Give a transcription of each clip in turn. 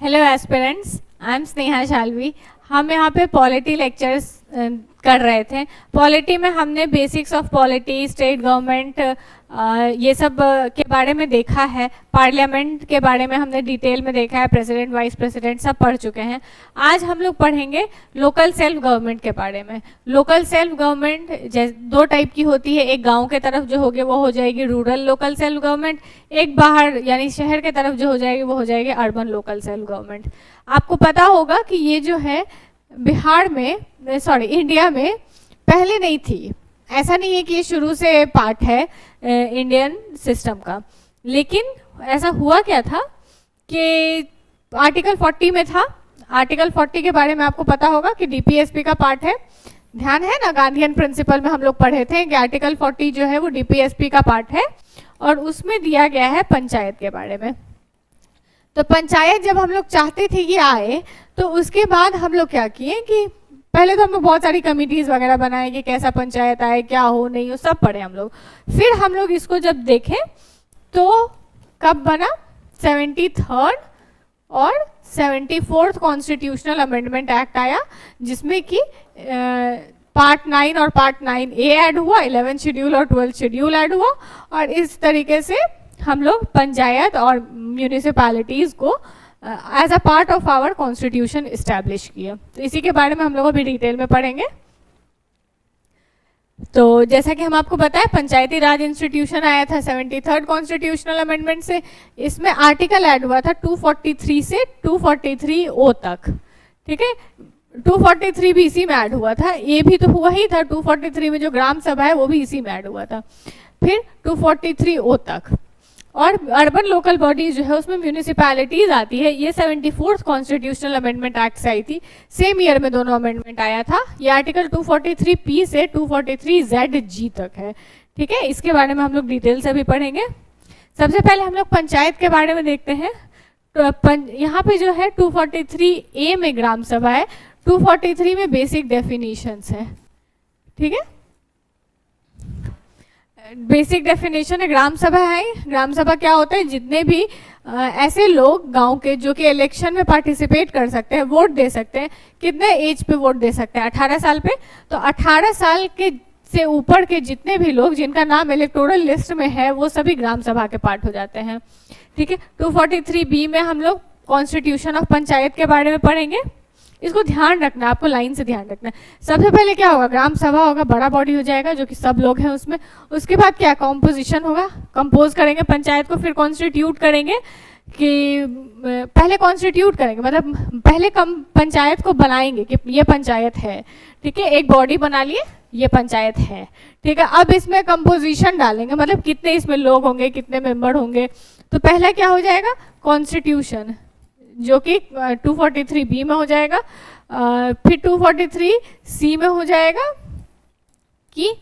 Hello aspirants, I am Sneha Shalvi. हम यहाँ पे पॉलिटी लेक्चर्स कर रहे थे। पॉलिटी में हमने basics of polity, state government, ये सब के बारे में देखा है। पार्लियामेंट के बारे में हमने डिटेल में देखा है, प्रेसिडेंट, वाइस प्रेसिडेंट सब पढ़ चुके हैं। आज हम लोग पढ़ेंगे लोकल सेल्फ गवर्नमेंट के बारे में। लोकल सेल्फ गवर्नमेंट दो टाइप की होती है, एक गांव के तरफ जो होगी वो हो जाएगी रूरल लोकल सेल्फ गवर्नमेंट, एक बाहर यानी शहर के तरफ जो हो जाएगी वो हो जाएगी अर्बन लोकल सेल्फ गवर्नमेंट। आपको पता होगा कि ये जो है बिहार में, इंडिया में पहले नहीं थी। ऐसा नहीं है कि ये शुरू से पार्ट है इंडियन सिस्टम का, लेकिन ऐसा हुआ क्या था कि आर्टिकल 40 में था। आर्टिकल 40 के बारे में आपको पता होगा कि डीपीएसपी का पार्ट है। ध्यान है ना, गांधीयन प्रिंसिपल में हम लोग पढ़े थे कि आर्टिकल 40 जो है वो डीपीएसपी का पार्ट है और उसमें दिया गया है पंचायत के बारे में। तो पंचायत जब हम लोग चाहते थे कि आए, तो उसके बाद हम लोग क्या किए कि पहले तो हम लोग बहुत सारी कमिटीज वगैरह बनाए कि कैसा पंचायत आए, क्या हो नहीं हो, सब पढ़े हम लोग। फिर हम लोग इसको जब देखें तो कब बना, 73rd और 74th कॉन्स्टिट्यूशनल अमेंडमेंट एक्ट आया, जिसमें कि पार्ट 9 और पार्ट 9A ऐड हुआ, 11th शेड्यूल और 12th शेड्यूल ऐड हुआ, और इस तरीके से हम लोग पंचायत और म्यूनिसिपैलिटीज को as a part of our constitution establish किया। तो इसी के बारे में हम लोग अभी डिटेल में पढ़ेंगे। तो जैसा कि हम आपको बताएं, पंचायती राज इंस्टीट्यूशन आया था 73rd कॉन्स्टिट्यूशनल अमेंडमेंट से। इसमें आर्टिकल ऐड हुआ था 243 से 243O तक, ठीक है। 243 भी इसी में ऐड हुआ था, ये भी तो हुआ ही था 243 में, जो ग्राम सभा है वो भी इसी में ऐड हुआ था। फिर 243O तक, और अर्बन लोकल बॉडीज जो है उसमें म्यूनिसिपैलिटीज आती है। ये 74th कॉन्स्टिट्यूशनल अमेंडमेंट एक्ट से आई थी, सेम ईयर में दोनों अमेंडमेंट आया था। ये आर्टिकल 243P से 243ZG तक है, ठीक है। इसके बारे में हम लोग डिटेल से भी पढ़ेंगे। सबसे पहले हम लोग पंचायत के बारे में देखते हैं। तो यहाँ पे जो है 243A में ग्राम सभा है, 243 में बेसिक डेफिनेशंस है, ठीक है। बेसिक डेफिनेशन है, ग्राम सभा है। ग्राम सभा क्या होता है, जितने भी ऐसे लोग गांव के जो कि इलेक्शन में पार्टिसिपेट कर सकते हैं, वोट दे सकते हैं। कितने एज पे वोट दे सकते हैं, 18 साल पे। तो 18 साल के से ऊपर के जितने भी लोग जिनका नाम इलेक्टोरल लिस्ट में है, वो सभी ग्राम सभा के पार्ट हो जाते हैं, ठीक है। 243B में हम लोग कॉन्स्टिट्यूशन ऑफ पंचायत के बारे में पढ़ेंगे। इसको ध्यान रखना, आपको लाइन से ध्यान रखना। सबसे पहले क्या होगा, ग्राम सभा होगा, बड़ा बॉडी हो जाएगा जो कि सब लोग हैं उसमें। उसके बाद क्या, कॉम्पोजिशन होगा, कंपोज करेंगे पंचायत को, फिर कॉन्स्टिट्यूट करेंगे कि पहले कॉन्स्टिट्यूट करेंगे, मतलब पहले पंचायत को बनाएंगे कि ये पंचायत है, ठीक है। एक बॉडी बना लिए, ये पंचायत है, ठीक है। अब इसमें कंपोजिशन डालेंगे, मतलब कितने इसमें लोग होंगे, कितने मेंबर होंगे। तो पहला क्या हो जाएगा, कॉन्स्टिट्यूशन, जो कि 243B में हो जाएगा। फिर 243C में हो जाएगा कि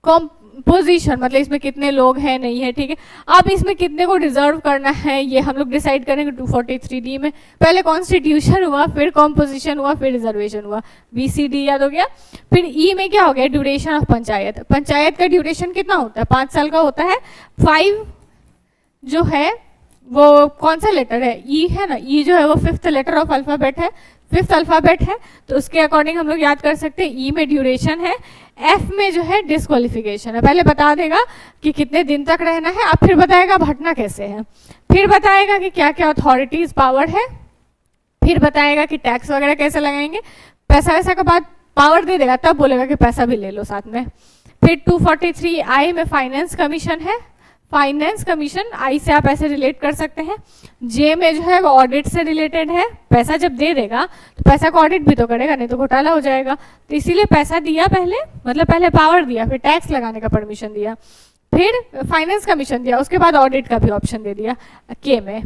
कॉम्पोजिशन, मतलब इसमें कितने लोग हैं, नहीं है, ठीक है। अब इसमें कितने को रिजर्व करना है ये हम लोग डिसाइड करेंगे 243D में। पहले कॉन्स्टिट्यूशन हुआ, फिर कॉम्पोजिशन हुआ, फिर रिजर्वेशन हुआ। BCD याद हो गया। फिर E में क्या हो गया, ड्यूरेशन ऑफ पंचायत। पंचायत का ड्यूरेशन कितना होता है, 5 साल का होता है। 5 जो है वो कौन सा लेटर है, ई है ना, ई जो है वो 5th लेटर ऑफ अल्फाबेट है, 5th अल्फाबेट है। तो उसके अकॉर्डिंग हम लोग याद कर सकते हैं, ई में ड्यूरेशन है, एफ में जो है डिस्क्वालिफिकेशन है। पहले बता देगा कि कितने दिन तक रहना है, अब फिर बताएगा भटना कैसे है, फिर बताएगा कि क्या क्या अथॉरिटीज पावर है, फिर बताएगा कि टैक्स वगैरह कैसे लगाएंगे। पैसा वैसा का बाद पावर दे देगा, तब बोलेगा कि पैसा भी ले लो साथ में। फिर 243I में फाइनेंस कमीशन है। फाइनेंस कमीशन आई से आप ऐसे रिलेट कर सकते हैं। जे में जो है वो ऑडिट से रिलेटेड है। पैसा जब दे देगा तो पैसा को ऑडिट भी तो करेगा, नहीं तो घोटाला हो जाएगा। तो इसीलिए पैसा दिया पहले, मतलब पहले पावर दिया, फिर टैक्स लगाने का परमिशन दिया, फिर फाइनेंस कमीशन दिया, उसके बाद ऑडिट का भी ऑप्शन दे दिया जे में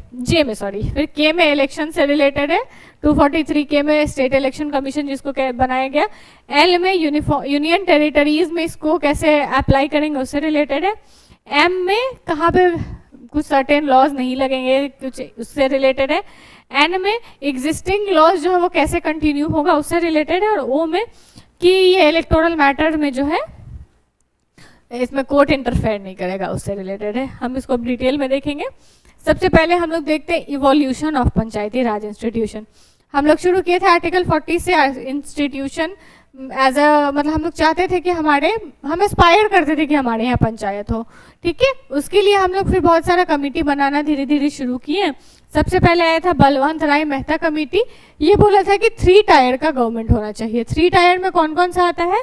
फिर के में इलेक्शन से रिलेटेड है। 243K में स्टेट इलेक्शन कमीशन जिसको बनाया गया। एल में यूनियन टेरिटरीज में इसको कैसे अप्लाई करेंगे उससे रिलेटेड है। एम में कहाँ पे कुछ सर्टेन लॉज नहीं लगेंगे, कुछ उससे रिलेटेड है। एन में एग्जिस्टिंग लॉज जो है वो कैसे कंटिन्यू होगा उससे रिलेटेड है। और ओ में कि ये इलेक्टोरल मैटर में जो है इसमें कोर्ट इंटरफेयर नहीं करेगा, उससे रिलेटेड है। हम इसको डिटेल में देखेंगे। सबसे पहले हम लोग देखते हैं evolution of Panchayati Raj institution. हम लोग शुरू किए थे आर्टिकल 40 से इंस्टीट्यूशन एज अ, मतलब हम लोग चाहते थे कि हम एस्पायर करते थे कि हमारे यहाँ पंचायत हो, ठीक है। उसके लिए हम लोग फिर बहुत सारा कमेटी बनाना धीरे धीरे शुरू किए। सबसे पहले आया था बलवंत राय मेहता कमेटी। ये बोला था कि 3 टायर का गवर्नमेंट होना चाहिए। 3 टायर में कौन कौन सा आता है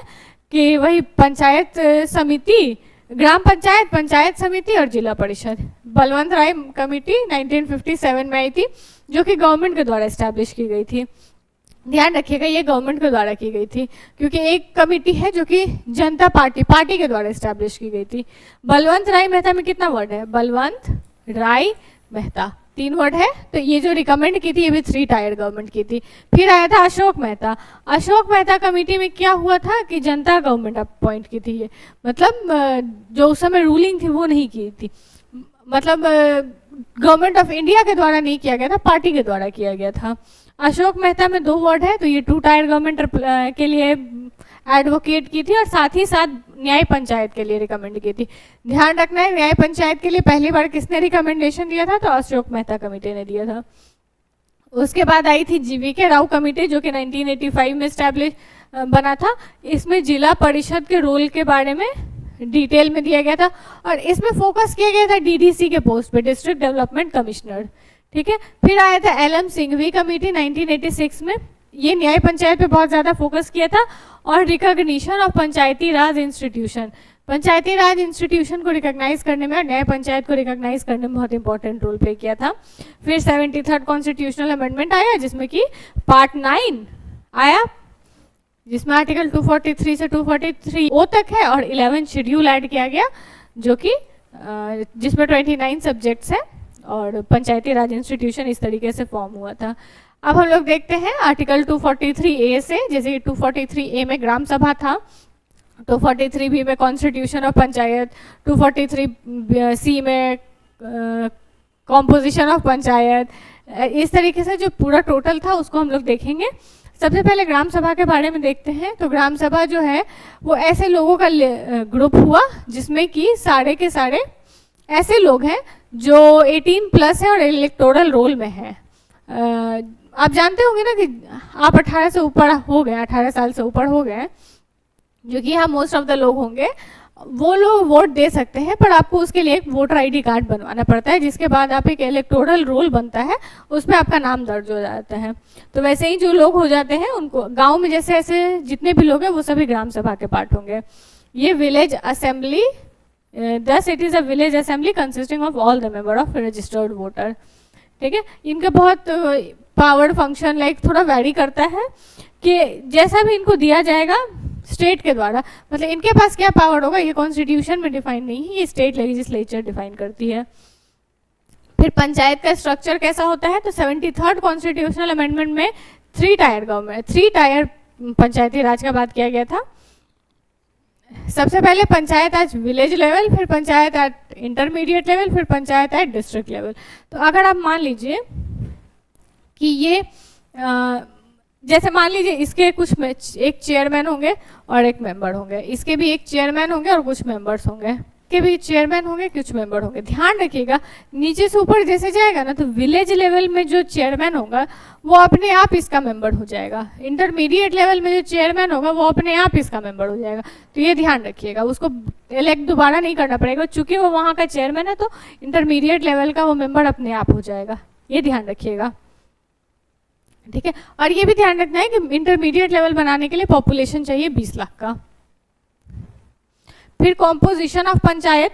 कि वही पंचायत समिति, ग्राम पंचायत, पंचायत समिति और जिला परिषद। बलवंत राय कमेटी 1957 में आई थी, जो कि गवर्नमेंट के द्वारा इस्टेब्लिश की गई थी। ध्यान रखिएगा ये गवर्नमेंट के द्वारा की गई थी, क्योंकि एक कमेटी है जो कि जनता पार्टी के द्वारा इस्टेब्लिश की गई थी। बलवंत राय मेहता में कितना वर्ड है? बलवंत राय मेहता 3 वर्ड है। तो ये जो रिकमेंड की थी ये भी 3 टायर गवर्नमेंट की थी। फिर आया था अशोक मेहता। अशोक मेहता कमेटी में क्या हुआ था कि जनता गवर्नमेंट अपॉइंट की थी ये, मतलब जो उस समय रूलिंग थी वो नहीं की थी, मतलब गवर्नमेंट ऑफ इंडिया के द्वारा नहीं किया गया था, पार्टी के द्वारा किया गया था। अशोक मेहता में 2 वर्ड है, तो ये 2 टायर गवर्नमेंट के लिए एडवोकेट की थी और साथ ही साथ न्याय पंचायत के लिए रिकमेंड की थी। ध्यान रखना है न्याय पंचायत के लिए पहली बार किसने रिकमेंडेशन दिया था? तो अशोक मेहता कमेटी ने दिया था। उसके बाद आई थी जीवीके राव कमेटी, जो कि 1985 में स्टैब्लिश बना था। इसमें जिला परिषद के रोल के बारे में डिटेल में दिया गया था और इसमें फोकस किया गया था डीडीसी के पोस्ट पे, डिस्ट्रिक्ट डेवलपमेंट कमिश्नर, ठीक है। फिर आया था एलएम सिंघवी कमेटी 1986 में। ये न्याय पंचायत पे बहुत ज़्यादा फोकस किया था और recognition of Panchayati Raj institution, Panchayati Raj institution को रिकॉग्नाइज करने में और न्याय पंचायत को रिकॉग्नाइज करने में बहुत इंपॉर्टेंट रोल प्ले किया था। फिर 73rd कॉन्स्टिट्यूशनल अमेंडमेंट आया, जिसमें कि पार्ट 9 आया, जिसमें आर्टिकल 243 से 243 तक है और 11 शेड्यूल ऐड किया गया, जो कि जिसमें 29 सब्जेक्ट्स हैं और पंचायती राज इंस्टीट्यूशन इस तरीके से फॉर्म हुआ था। अब हम लोग देखते हैं आर्टिकल 243A से, जैसे कि 243A में ग्राम सभा था, 243B में कॉन्स्टिट्यूशन ऑफ पंचायत, 243C में कॉम्पोजिशन ऑफ पंचायत, इस तरीके से जो पूरा टोटल था उसको हम लोग देखेंगे। सबसे पहले ग्राम सभा के बारे में देखते हैं। तो ग्राम सभा जो है वो ऐसे लोगों का ग्रुप हुआ जिसमें कि सारे के सारे ऐसे लोग हैं जो 18+ है और इलेक्टोरल रोल में है। आप जानते होंगे ना कि आप 18 से ऊपर हो गए, 18 साल से ऊपर हो गए, जो कि यहाँ मोस्ट ऑफ द लोग होंगे, वो लोग वोट दे सकते हैं, पर आपको उसके लिए एक वोटर आईडी कार्ड बनवाना पड़ता है, जिसके बाद आप एक इलेक्टोरल रोल बनता है, उसमें आपका नाम दर्ज हो जाता है। तो वैसे ही जो लोग हो जाते हैं उनको गांव में जैसे ऐसे जितने भी लोग हैं वो सभी ग्राम सभा के पार्ट होंगे। ये village assembly, thus it is a village assembly consisting of all the member of registered voter, ठीक है। इनका बहुत पावर फंक्शन लाइक थोड़ा वैरी करता है कि जैसा भी इनको दिया जाएगा स्टेट के द्वारा, मतलब इनके पास क्या पावर होगा ये कॉन्स्टिट्यूशन में डिफाइन नहीं है, ये स्टेट लेजिस्लेचर डिफाइन करती है। फिर पंचायत का स्ट्रक्चर कैसा होता है? तो 73rd कॉन्स्टिट्यूशनल अमेंडमेंट में 3 टायर गवर्नमेंट, 3 टायर पंचायती राज का बात किया गया था। सबसे पहले पंचायत एट विलेज लेवल, फिर पंचायत एट इंटरमीडिएट लेवल, फिर पंचायत एट डिस्ट्रिक्ट लेवल। तो अगर आप मान लीजिए कि ये जैसे मान लीजिए इसके कुछ एक चेयरमैन होंगे और एक मेंबर होंगे, इसके भी एक चेयरमैन होंगे और कुछ मेंबर्स होंगे, के भी चेयरमैन होंगे, कुछ मेंबर होंगे। ध्यान रखिएगा नीचे से ऊपर जैसे जाएगा ना, तो विलेज लेवल में जो चेयरमैन होगा वो अपने आप इसका मेंबर हो जाएगा, इंटरमीडिएट लेवल में जो चेयरमैन होगा वो अपने आप इसका मेंबर हो जाएगा। तो ये ध्यान रखिएगा, उसको इलेक्ट दोबारा नहीं करना पड़ेगा, चूंकि वो वहाँ का चेयरमैन है तो इंटरमीडिएट लेवल का वो मेंबर अपने आप हो जाएगा, ये ध्यान रखिएगा, ठीक है। और ये भी ध्यान रखना है कि इंटरमीडिएट लेवल बनाने के लिए पॉपुलेशन चाहिए 20 लाख का। फिर कॉम्पोजिशन ऑफ पंचायत,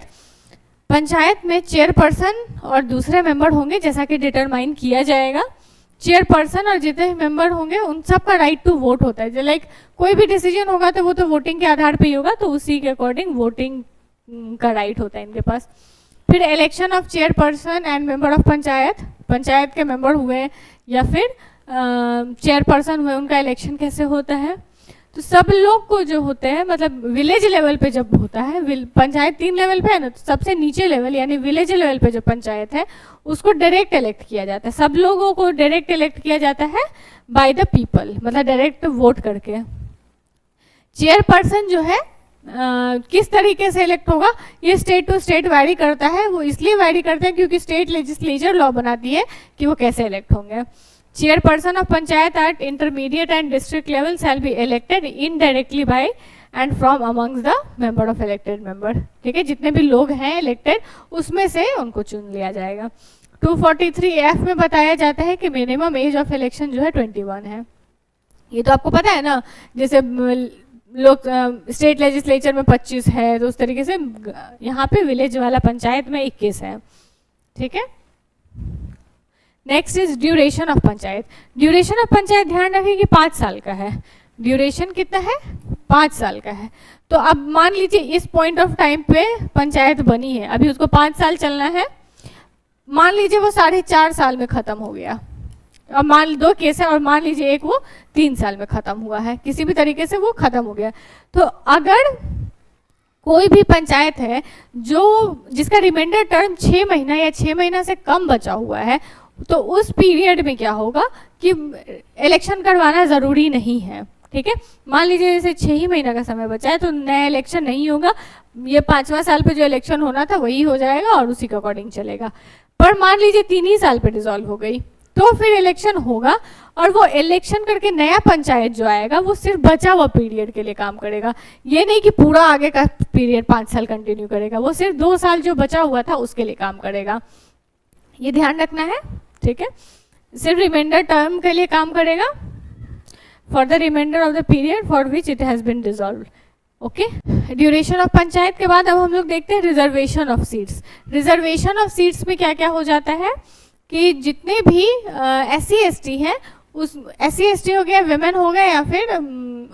पंचायत में चेयरपर्सन और दूसरे मेंबर होंगे जैसा कि डिटरमाइन किया जाएगा। चेयरपर्सन और जितने मेंबर होंगे उन सब का राइट टू वोट होता है, जो लाइक कोई भी डिसीजन होगा तो वो तो वोटिंग के आधार पे ही होगा, तो उसी के अकॉर्डिंग वोटिंग का राइट होता है इनके पास। फिर election of chairperson and member of panchayat, panchayat के मेंबर हुए या फिर चेयरपर्सन हुए, उनका इलेक्शन कैसे होता है? तो सब लोग को जो होते हैं, मतलब विलेज लेवल पे जब होता है, पंचायत 3 लेवल पे है ना, तो सबसे नीचे लेवल यानी विलेज लेवल पे जो पंचायत है उसको डायरेक्ट इलेक्ट किया जाता है, सब लोगों को डायरेक्ट इलेक्ट किया जाता है बाय द पीपल, मतलब डायरेक्ट वोट करके। चेयरपर्सन जो है किस तरीके से इलेक्ट होगा ये स्टेट टू स्टेट वैरी करता है। वो इसलिए वैरी करते हैं क्योंकि स्टेट लेजिस्लेचर लॉ बनाती है कि वो कैसे इलेक्ट होंगे। Chairperson of panchayat eight intermediate and district level shall be elected indirectly bye and from amongst the member of elected member. ठीक है, जितने भी लोग हैं इलेक्टेड उसमें से उनको चुन लिया जाएगा। 243F में बताया जाता है कि मिनिमम एज ऑफ इलेक्शन जो है 21 है। ये तो आपको पता है ना, जैसे लोग स्टेट लेजिस्लेचर में 25 है तो उस तरीके से यहाँ पे विलेज वाला पंचायत में 21 है। ठीक है, next is duration of panchayat. Duration of panchayat ध्यान रखें कि 5 साल का है। ड्यूरेशन कितना है? 5 साल का है। तो अब मान लीजिए इस पॉइंट ऑफ टाइम पे पंचायत बनी है, अभी उसको 5 साल चलना है। मान लीजिए वो 4.5 साल में खत्म हो गया, और मान 2 केस है, और मान लीजिए एक वो 3 साल में खत्म हुआ है, किसी भी तरीके से वो खत्म हो गया। तो अगर कोई भी पंचायत है जो जिसका रिमाइंडर टर्म 6 महीना या 6 महीना से कम बचा हुआ है, तो उस पीरियड में क्या होगा कि इलेक्शन करवाना ज़रूरी नहीं है। ठीक है, मान लीजिए जैसे 6 ही महीना का समय बचा है तो नया इलेक्शन नहीं होगा, ये 5वां साल पे जो इलेक्शन होना था वही हो जाएगा और उसी के अकॉर्डिंग चलेगा। पर मान लीजिए 3 ही साल पे डिसॉल्व हो गई तो फिर इलेक्शन होगा, और वो इलेक्शन करके नया पंचायत जो आएगा वो सिर्फ बचा हुआ पीरियड के लिए काम करेगा। ये नहीं कि पूरा आगे का पीरियड 5 साल कंटिन्यू करेगा, वो सिर्फ 2 साल जो बचा हुआ था उसके लिए काम करेगा। ये ध्यान रखना है। ठीक है, सिर्फ रिमाइंडर टर्म के लिए काम करेगा, for the reminder of the period for which it has been dissolve. Okay, duration of panchayat के बाद अब हम लोग देखते हैं reservation of seats. Reservation of seats में क्या क्या हो जाता है कि जितने भी SC ST हैं, उस SC ST हो गया, विमेन हो गए या फिर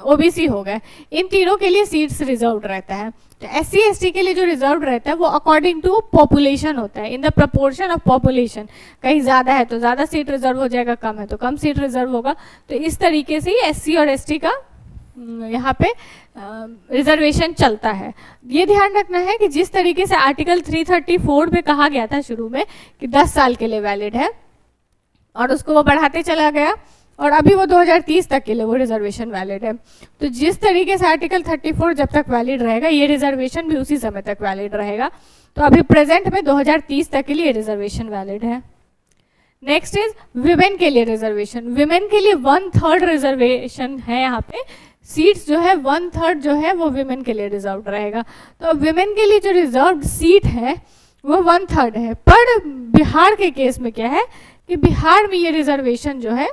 OBC हो गए, इन तीनों के लिए सीट्स रिजर्व रहता है। तो SC ST के लिए जो रिजर्व रहता है वो अकॉर्डिंग टू पॉपुलेशन होता है, in the proportion of population. कहीं ज़्यादा है तो ज़्यादा सीट रिजर्व हो जाएगा, कम है तो कम सीट रिजर्व होगा। तो इस तरीके से ही SC और ST का यहाँ पे रिजर्वेशन चलता है। ये ध्यान रखना है कि जिस तरीके से आर्टिकल 334 में कहा गया था शुरू में कि 10 साल के लिए वैलिड है, और उसको वो बढ़ाते चला गया, और अभी वो 2030 तक के लिए वो रिजर्वेशन वैलिड है। तो जिस तरीके से आर्टिकल 34 जब तक वैलिड रहेगा, ये रिजर्वेशन भी उसी समय तक वैलिड रहेगा। तो अभी प्रेजेंट में 2030 तक के लिए रिजर्वेशन वैलिड है। नेक्स्ट इज विमेन के लिए रिजर्वेशन। विमेन के लिए 1/3 रिजर्वेशन है। यहाँ पे सीट्स जो है 1/3 जो है वो विमेन के लिए रिजर्व रहेगा। तो विमेन के लिए जो रिजर्व सीट है वो 1/3 है। पर बिहार के केस में क्या है कि बिहार में ये रिजर्वेशन जो है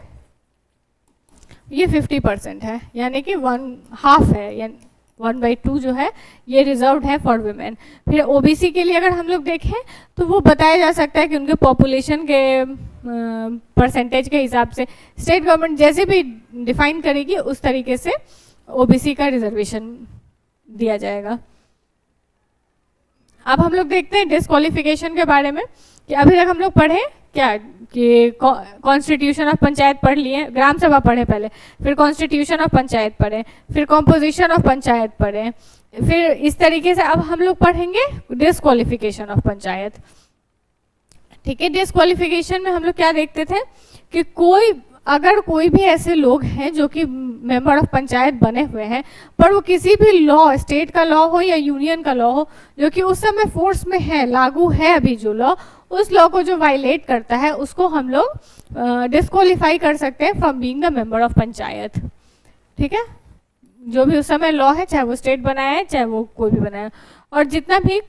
ये 50% है, यानी कि 1/2 है, यानी 1/2 जो है ये रिजर्व्ड है फॉर विमेन। फिर OBC के लिए अगर हम लोग देखें तो वो बताया जा सकता है कि उनके पॉपुलेशन के परसेंटेज के हिसाब से स्टेट गवर्नमेंट जैसे भी डिफाइन करेगी उस तरीके से OBC का रिजर्वेशन दिया जाएगा। अब हम लोग देखते हैं डिस्क्वालिफिकेशन के बारे में कि अभी तक हम लोग पढ़े क्या कि कॉन्स्टिट्यूशन ऑफ पंचायत पढ़ लिए, ग्राम सभा पढ़े पहले, फिर कॉन्स्टिट्यूशन ऑफ पंचायत पढ़े, फिर कॉम्पोजिशन ऑफ पंचायत पढ़े, फिर इस तरीके से अब हम लोग पढ़ेंगे डिस्क्वालिफिकेशन ऑफ पंचायत। ठीक है, डिस्क्वालिफिकेशन में हम लोग क्या देखते थे कि अगर कोई भी ऐसे लोग हैं जो कि मेंबर ऑफ पंचायत बने हुए हैं पर वो किसी भी लॉ, स्टेट का लॉ हो या यूनियन का लॉ हो जो कि उस समय फोर्स में है, लागू है अभी जो लॉ, उस लॉ को जो वायलेट करता है उसको हम लोग डिस्क्वालीफाई कर सकते हैं from being the member of panchayat. ठीक है, जो भी उस समय लॉ है, चाहे वो स्टेट बनाया है चाहे वो कोई भी बनाया, और जितना भी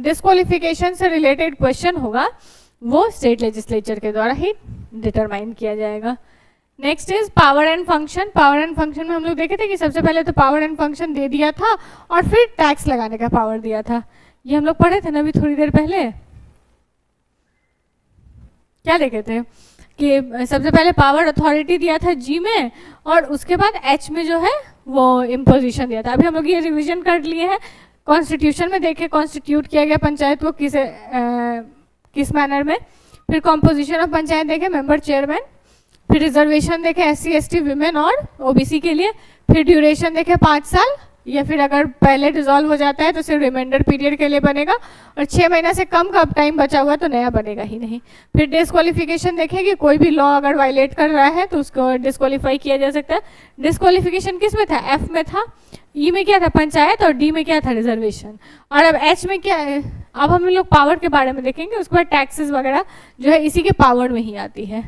डिस्क्वालिफिकेशन से रिलेटेड क्वेश्चन होगा वो स्टेट लेजिस्लेचर के द्वारा ही डिटरमाइन किया जाएगा। Next is power and function. Power and function में हम लोग देखे थे कि सबसे पहले तो पावर एंड फंक्शन दे दिया था और फिर टैक्स लगाने का पावर दिया था। ये हम लोग पढ़े थे ना अभी थोड़ी देर पहले। क्या देखे थे कि सबसे पहले पावर अथॉरिटी दिया था G में और उसके बाद H में जो है वो इम्पोजिशन दिया था। अभी हम लोग ये रिविजन कर लिए हैं। कॉन्स्टिट्यूशन में देखे कॉन्स्टिट्यूट किया गया पंचायत को किस मैनर में, फिर कॉम्पोजिशन ऑफ पंचायत देखे मेंबर चेयरमैन, फिर रिजर्वेशन देखे SC ST विमेन और OBC के लिए, फिर ड्यूरेशन देखे 5 साल, या फिर अगर पहले डिसॉल्व हो जाता है तो सिर्फ रिमाइंडर पीरियड के लिए बनेगा, और 6 महीना से कम का टाइम बचा हुआ तो नया बनेगा ही नहीं। फिर डिस्क्वालिफिकेशन देखेंगे, कोई भी लॉ अगर वायलेट कर रहा है तो उसको डिस्क्वालीफाई किया जा सकता है। डिस्क्वालिफिकेशन किस में था? एफ में था। ई में क्या था? पंचायत। और डी में क्या था? रिजर्वेशन। और अब एच में क्या है? अब हम लोग पावर के बारे में देखेंगे, उसके बाद टैक्सेस वगैरह जो है इसी के पावर में ही आती है।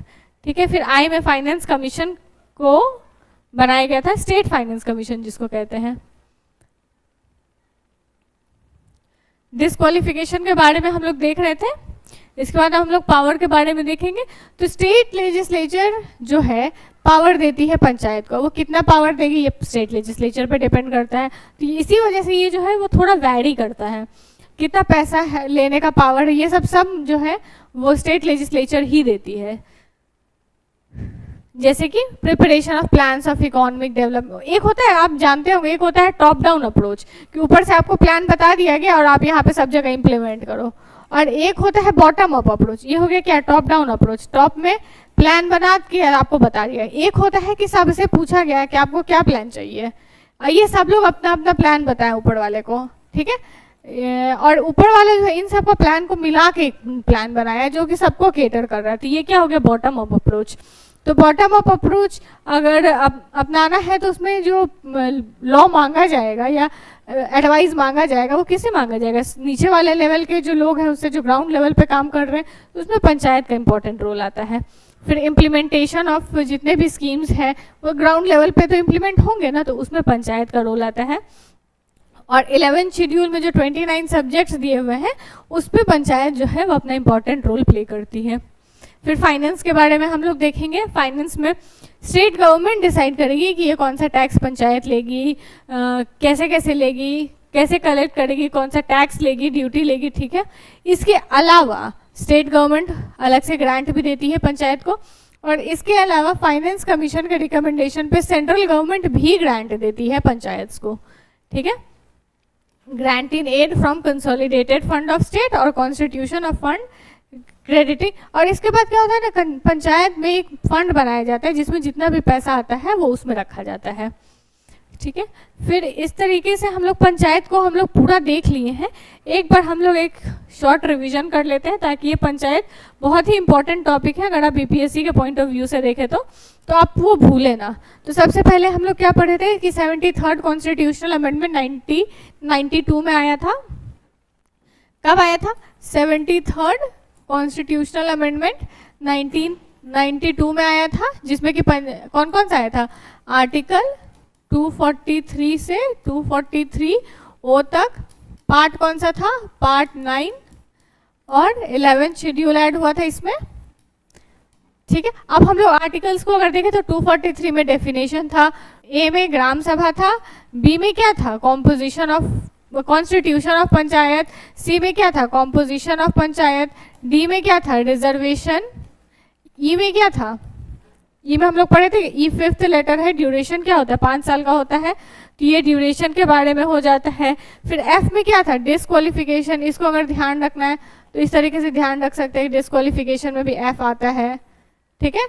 ठीक है। फिर आई में फाइनेंस कमीशन को बनाया गया था, स्टेट फाइनेंस कमीशन जिसको कहते हैं। डिस्क्वालिफिकेशन के बारे में हम लोग देख रहे थे। इसके बाद हम लोग पावर के बारे में देखेंगे। तो स्टेट लेजिस्लेचर जो है पावर देती है पंचायत को, वो कितना पावर देगी ये स्टेट लेजिस्लेचर पे डिपेंड करता है। तो इसी वजह से ये जो है वो थोड़ा वैरी करता है, कितना पैसा है लेने का पावर, ये सब जो है वो स्टेट लेजिस्लेचर ही देती है। जैसे कि preparation of plans of economic development, एक होता है, आप जानते होंगे, एक होता है टॉप डाउन अप्रोच कि ऊपर से आपको प्लान बता दिया गया और आप यहाँ पे सब जगह इम्प्लीमेंट करो, और एक होता है बॉटम अप अप्रोच। ये हो गया क्या? Top down approach. टॉप में प्लान बना के आपको बता दिया। एक होता है कि सबसे पूछा गया कि आपको क्या प्लान चाहिए, ये सब लोग अपना अपना प्लान बताएं ऊपर वाले को। ठीक है। और ऊपर वाले जो है इन सबका प्लान को मिला के प्लान बनाया जो कि सबको केटर कर रहा है। तो ये क्या हो गया? Bottom up approach. तो बॉटम अप अप्रोच अगर अपनाना है तो उसमें जो लॉ मांगा जाएगा या एडवाइस मांगा जाएगा वो किससे मांगा जाएगा? नीचे वाले लेवल के जो लोग हैं उससे, जो ग्राउंड लेवल पे काम कर रहे हैं, तो उसमें पंचायत का इंपॉर्टेंट रोल आता है। फिर इम्प्लीमेंटेशन ऑफ जितने भी स्कीम्स हैं वो ग्राउंड लेवल पे तो इम्प्लीमेंट होंगे ना, तो उसमें पंचायत का रोल आता है। और 11 शेड्यूल में जो 29 सब्जेक्ट्स दिए हुए हैं उस पर पंचायत जो है वो अपना इंपॉर्टेंट रोल प्ले करती है। फिर फाइनेंस के बारे में हम लोग देखेंगे। फाइनेंस में स्टेट गवर्नमेंट डिसाइड करेगी कि ये कौन सा टैक्स पंचायत लेगी, कैसे कैसे लेगी, कैसे कलेक्ट करेगी, कौन सा टैक्स लेगी, ड्यूटी लेगी। ठीक है। इसके अलावा स्टेट गवर्नमेंट अलग से ग्रांट भी देती है पंचायत को, और इसके अलावा फाइनेंस कमीशन के रिकमेंडेशन पे सेंट्रल गवर्नमेंट भी ग्रांट देती है पंचायत को। ठीक है। Grant in aid from consolidated fund of state और कॉन्स्टिट्यूशन ऑफ फंड क्रेडिटिंग। और इसके बाद क्या होता है ना, पंचायत में एक फंड बनाया जाता है जिसमें जितना भी पैसा आता है वो उसमें रखा जाता है। ठीक है। फिर इस तरीके से हम लोग पंचायत को हम लोग पूरा देख लिए हैं। एक बार हम लोग एक शॉर्ट रिवीजन कर लेते हैं ताकि ये पंचायत बहुत ही इंपॉर्टेंट टॉपिक है, अगर आप बीपीएससी के पॉइंट ऑफ व्यू से देखें तो आप वो भूलें ना। तो सबसे पहले हम लोग क्या पढ़े थे कि 73rd कॉन्स्टिट्यूशनल अमेंडमेंट 1992 में आया था। कब आया था? 73rd कॉन्स्टिट्यूशनल अमेंडमेंट 1992 में आया था, जिसमें कि कौन कौन सा आया था? आर्टिकल 243 से 243 ओ तक। पार्ट कौन सा था? पार्ट 9 और 11 शेड्यूल ऐड हुआ था इसमें। ठीक है। अब हम लोग आर्टिकल्स को अगर देखें तो 243 में डेफिनेशन था, ए में ग्राम सभा था, बी में क्या था? Composition of constitution of panchayat, C में क्या था? कॉम्पोजिशन ऑफ पंचायत, डी में क्या था? रिजर्वेशन, ई में क्या था? ई में हम लोग पढ़े थे, ई 5th लेटर है, ड्यूरेशन क्या होता है? 5 साल का होता है, तो ये ड्यूरेशन के बारे में हो जाता है। फिर एफ में क्या था? डिस्क्वालिफिकेशन। इसको अगर ध्यान रखना है तो इस तरीके से ध्यान रख सकते हैं, डिस्क्वालिफिकेशन में भी एफ आता है। ठीक है।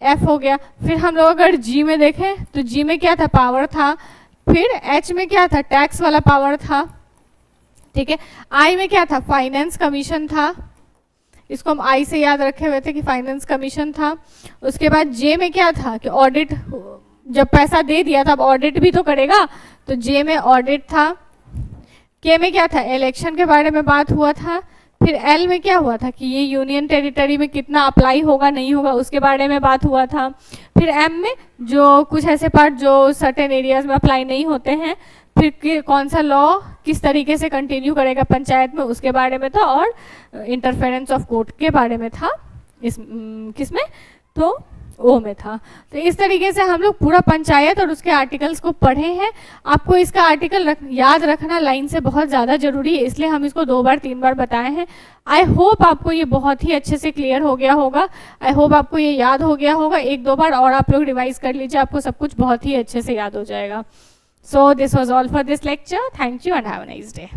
एफ हो गया। फिर हम लोग अगर जी में देखें तो जी में क्या था? पावर था। फिर एच में क्या था? टैक्स वाला पावर था। ठीक है। आई में क्या था? फाइनेंस कमीशन था, इसको हम आई से याद रखे हुए थे कि फाइनेंस कमीशन था। उसके बाद जे में क्या था? कि ऑडिट, जब पैसा दे दिया तब ऑडिट भी तो करेगा, तो जे में ऑडिट था। के में क्या था? इलेक्शन के बारे में बात हुआ था। फिर एल में क्या हुआ था? कि ये यूनियन टेरिटरी में कितना अप्लाई होगा नहीं होगा उसके बारे में बात हुआ था। फिर एम में जो कुछ ऐसे पार्ट जो सर्टेन एरियाज में अप्लाई नहीं होते हैं, फिर कौन सा लॉ किस तरीके से कंटिन्यू करेगा पंचायत में उसके बारे में था, और इंटरफेरेंस ऑफ कोर्ट के बारे में था। इस किसमें? तो ओ में था। तो इस तरीके से हम लोग पूरा पंचायत और उसके आर्टिकल्स को पढ़े हैं। आपको इसका आर्टिकल याद रखना लाइन से बहुत ज़्यादा जरूरी है, इसलिए हम इसको 2 बार 3 बार बताए हैं। आई होप आपको ये बहुत ही अच्छे से क्लियर हो गया होगा। आई होप आपको ये याद हो गया होगा। 1-2 बार और आप लोग रिवाइज कर लीजिए, आपको सब कुछ बहुत ही अच्छे से याद हो जाएगा। So this was all for this lecture. Thank you and have a nice day.